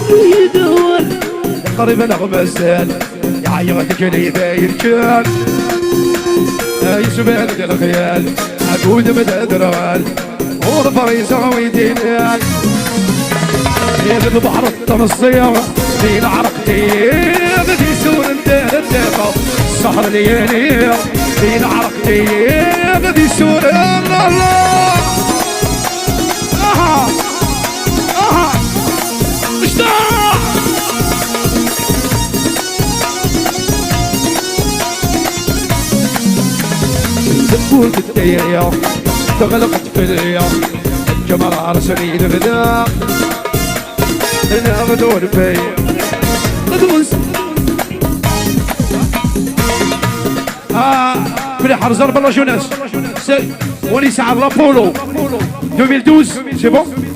يدور قريبا غمسان يا عيغتك لي داير كان يسبان ديال الخيال عقود مدى دروال والفريسة ويدينال يا البحر الطمسية في العرق غادي يسور انت الدافع السهر ليالي في العرق غادي يسور الله اها اها مشتاق تقول بالديرية تغلقت في اليوم الجمر ارسلي الغداء انا غدور فيا غدوس بلي حرزر بالله جوناس وني ساعة لابولو 2012 سي بون